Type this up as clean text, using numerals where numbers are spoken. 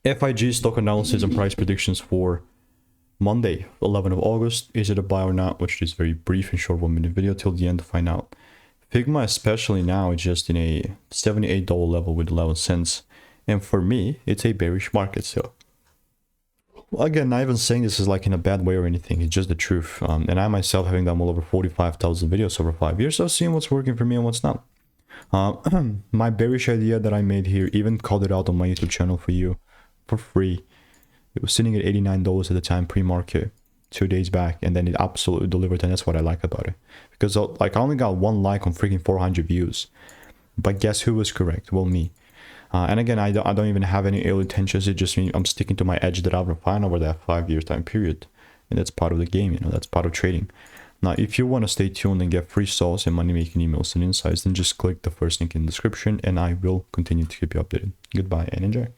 FIG stock analysis and price predictions for Monday, 11th of August. Is it a buy or not? Which is very brief and short 1-minute video till the end to find out. Figma, especially now, is just in a $78 level with 11 cents. And for me, it's a bearish market. So again, not even saying this is like in a bad way or anything. It's just the truth. And I myself, having done well over 45,000 videos over 5 years, so seeing what's working for me and what's not. My bearish idea that I made here, even called it out on my YouTube channel for you for free. It was sitting at $89 at the time pre-market 2 days back, and then it absolutely delivered, and that's what I like about it. Because like I only got 1 like on freaking 400 views, but guess who was correct? Well, me. And again, I don't even have any ill intentions. It just means I'm sticking to my edge that I've refined over that 5-year time period, and that's part of the game. You know, that's part of trading. Now, if you want to stay tuned and get free sauce and money-making emails and insights, then just click the first link in the description, and I will continue to keep you updated. Goodbye and enjoy.